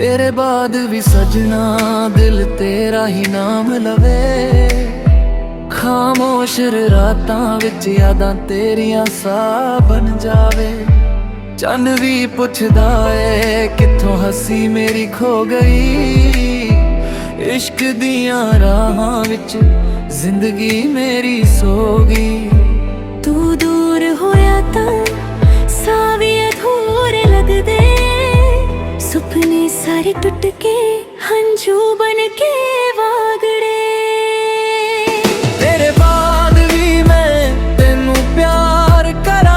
तेरे बाद भी सजना दिल तेरा ही नाम लवे। खामोश रातां विच यादां तेरियां सा बन जावे। चन भी पुछदा है किथों हसी मेरी खो गई। इश्क दियां राहां विच जिंदगी मेरी सो गई। तू दूर होया तां साह भी अधूरे लगदे। सुपने सारे टुट के हंझू बन के वागड़े। तेरे बाद भी मैं तेनू प्यार करा।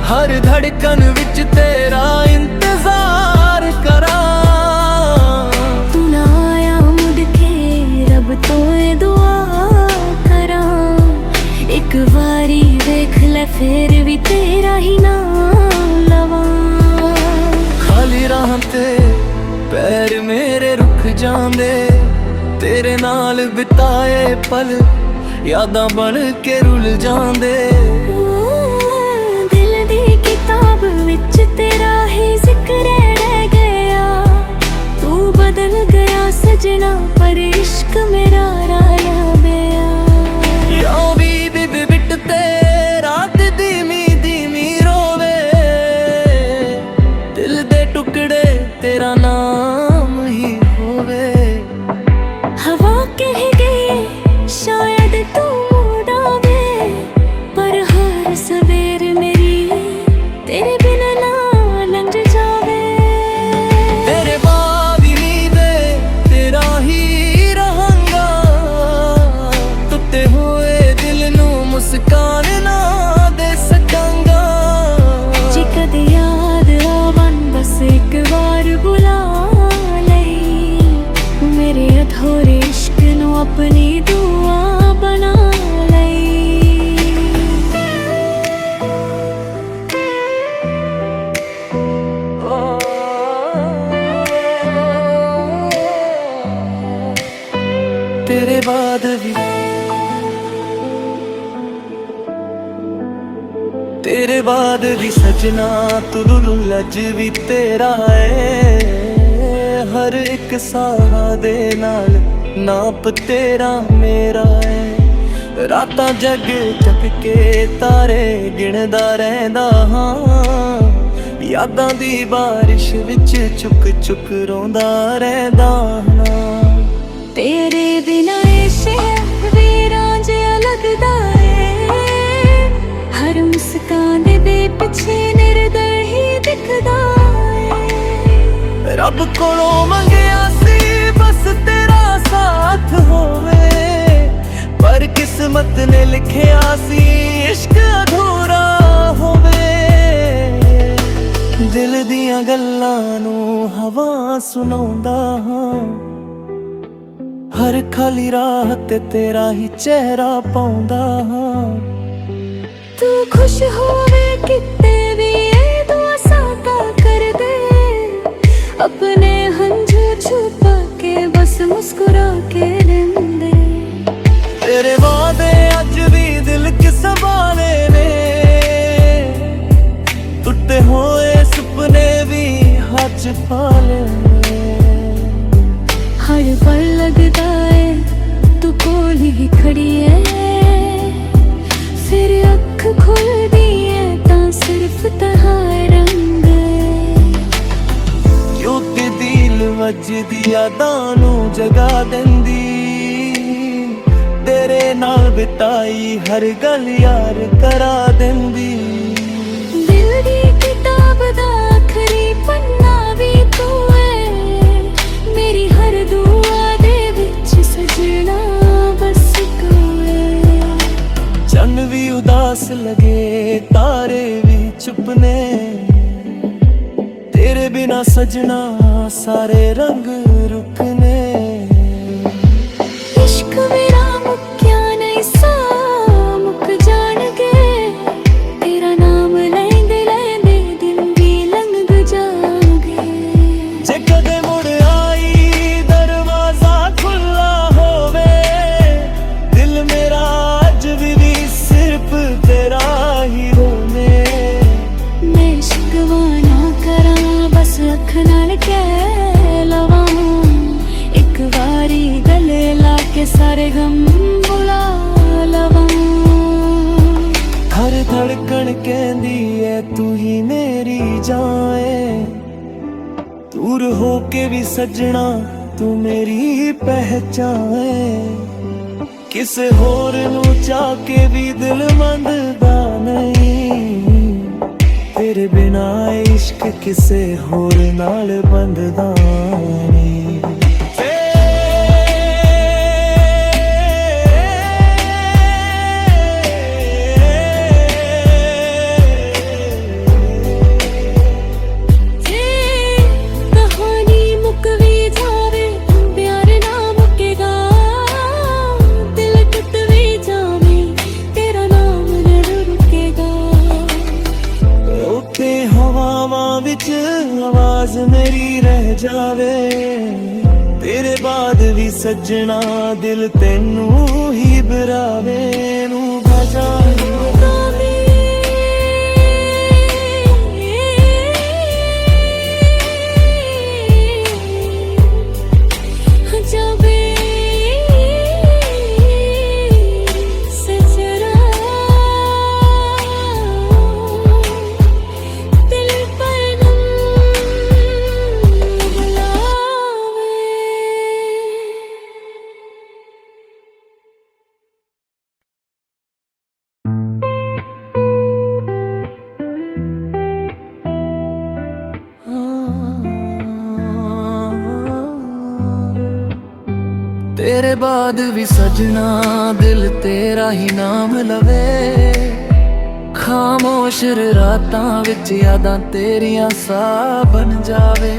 हर धड़कन विच तेरा इंतजार करा। तू ना आया मुड़ के रब तो ये दुआ करा। एक बारी देख ले फिर भी तेरा ही नाम लवां। खाली राह ते पैर मेरे रुक जांदे। तेरे नाल बिताए पल यादां बन के रुल जांदे। दिल दी किताब विच तेरा ही जिक्र रह गया। तू बदल गया सजना पर इश्क मेरा राया गया। यां भी दिल बिट ते रात धीमी धीमी रोवे। दिल दे टुकड़े तेरा नाम ही होवे। हवा कह गई शायद तू मुड़ आवे। पर हर सवेर मेरी तेरे बिना ना लंघ जावे। तेरे बाद दे तेरा ही रहांगा। टुटे हुए दिल नू मुस्कान ना दे सकांगा। जे कदे याद आवन बस एक बार बुला लई। मेरे अधूरे इश्क नू अपनी दुआ बना लई। तेरे बाद भी तेरे बाद भी सजना तू लज भी तेरा है। हर एक साह दे नाल नाप तेरा मेरा है। रातां जग जग के तारे गिणदा रहिंदा हां। यादां दी बारिश विच चुक चुक रोंदा रहिंदा हां। तेरे बिना ये शहर वीरां जिहा लगदा है। हर मुस्कान दे पिछे निर्दय ही दिखदा है। रब कोलों मंगिया सी बस तेरा साथ होवे। पर किस्मत ने लिखिया सी इश्क अधूरा होवे। दिल दियां गल्लां नू हवा सुनाउंदा हां। हर खाली राह ते तेरा ही चेहरा पाउंदा हां। तू खुश होवे किते भी ये दुआ सादा कर दे। अपने हंझू छुपा के बस मुस्कुरा के रहंदे। तेरे वादे अज भी दिल के संभाले ने। टुटे हुए सुपने भी हाथ च पाले ने। हर पल लगदा है तू कोल ही खड़ी है। फिर अख खुलदी है तां सिर्फ तहां रंग है। क्योंकि दिल वजदी यादां नू जगा देंदी। तेरे नाल बिताई हर गल यार करा देंदी। दिल दी किताब दा आखरी पन्ना भी तू है। मेरी हर दुआ दे विच सजना बस तू है। चन भी उदास लगे तारे भी चुपने। तेरे बिना सजना सारे रंग रुकने। इश्क मेरा मुक्या नहीं सा मुक जाणगे। तेरा नाम लैंदे लैंदे दिन भी लंघ जाणगे। जे कदे मुड़ आई दरवाजा खुला होवे। दिल मेरा अज भी सिर्फ तेरा ही रोने। मैं शिकवा ना करा बस अख नाल सारे गम बुला लवां। हर धड़कन कहती है तू ही मेरी जाए, दूर होके भी सजना तू मेरी पहचान है। किसे होर नू चाह के भी दिल मंगदा नहीं, तेरे बिना इश्क किसे होर नाल बंधदा नहीं। आवाज मेरी रह जावे, तेरे बाद भी सजना दिल तेनू ही बरावे नू बजाए। तेरे बाद भी सजना दिल तेरा ही नाम लवे, खामोश रातां विच यादां तेरियां सा बन जावे।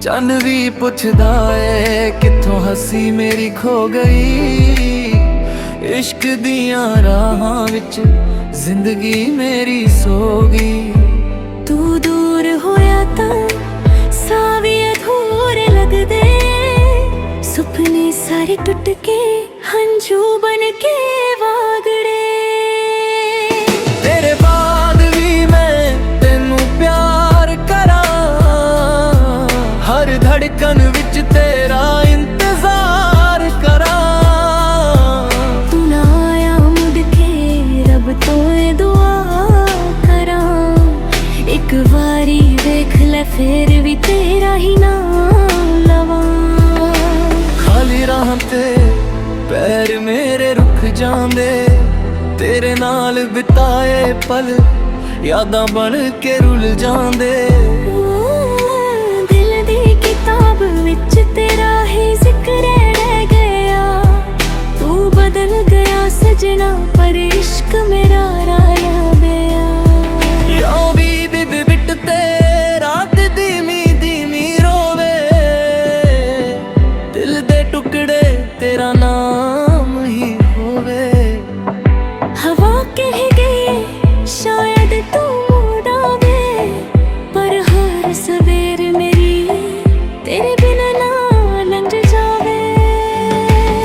चन भी पुछदा है किथों हसी मेरी खो गई, इश्क दियां राहां विच जिंदगी मेरी सो गई। तू दूर होया तां सावे अधूरे लगदे, सुपने सारे टूट के हंझू बन के वागड़े। तेरे बाद भी मैं तेनू प्यार करा, हर धड़कन विच तेरा इंतजार करा। तू ना आया मुड़ के रब तो ये दुआ करा, एक बारी देख ले फिर भी तेरा ही नाम लवां। खाली राह ते पैर मेरे रुक जांदे, तेरे नाल बिताए पल यादां बन के रुल जांदे। दिल दी किताब विच तेरा ही जिक्र रह गया, तू बदल गया सजना पर इश्क मेरा राया गया। यां भी बिब बिट ते रात धीमी धीमी रोवे, दिल दे टुकड़े तेरा नाम ही होवे। हवा कह गई शायद तू मुड़ आवे, पर हर सवेर मेरी तेरे बिना ना लंघ जावे।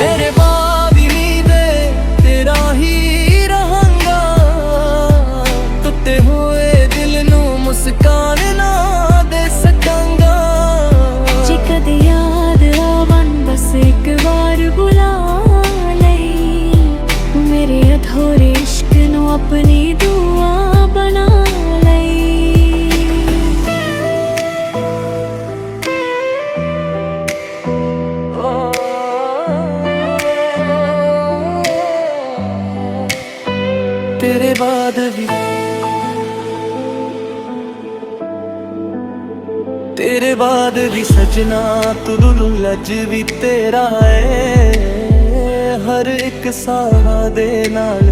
तेरे बाद नींदे तेरा ही रहूंगा, टुटे हुए दिल नू मुस्कान ना दे सकांगा। जे कदे याद आवन बस एक बार बुला लई, मेरे अधूरे इश्क नू अपनी दुआ बना लई। तेरे बाद भी तेरे बाद भी सजना तू लज भी तेरा है, हर एक साहा दे नाल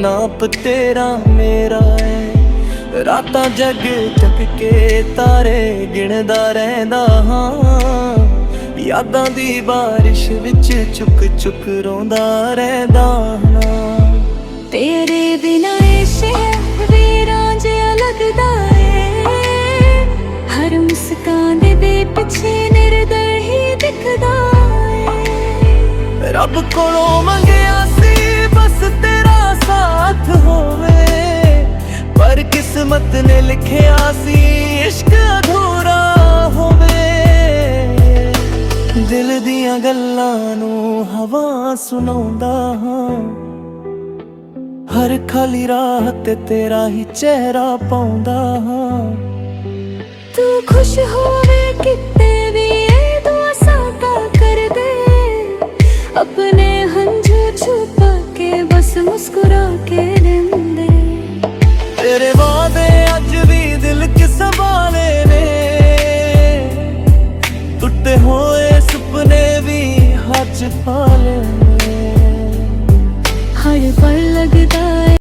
नाप तेरा मेरा है। रातां जग जग के तारे गिणदा रहिंदा हां, यादां दी बारिश विच चुक चुक रोंदा रहिंदा हां। तेरे बिना ये शहर वीरां जिहा लगदा है, हर मुस्कान दे पिछे निर्दय ही दिखदा है। रब कोलों मंगिया सी बस तेरा साथ होवे, पर किस्मत ने लिखिया सी इश्क अधूरा होवे। दिल दियां गल्लां नू ਹਵਾ ਸੁਣਾਉਂਦਾ ਹਾਂ। ਹਰ ਖਾਲੀ ਰਾਹ ਤੇ ਤੇਰਾ ਹੀ ਚਿਹਰਾ ਪਾਉਂਦਾ ਹਾਂ। ਤੂੰ ਖੁਸ਼ ਹੋਵੇ ਕਿਤੇ ਵੀ ਇਹ ਦੁਆ ਸਾਦਾ ਕਰ ਦੇ, ਆਪਣੇ ਹੰਝੂ ਛੁਪਾ ਕੇ ਬਸ ਮੁਸਕਰਾ ਕੇ ਰਹਿੰਦੇ। ਤੇਰੇ ਵਾਅਦੇ ਅੱਜ ਵੀ ਦਿਲ 'ਚ ਸੰਭਾਲੇ ਨੇ, ਟੁੱਟੇ ਹੋਏ ਸੁਪਨੇ ਵੀ ਹੱਥ 'ਚ ਪਾ ਲੈ।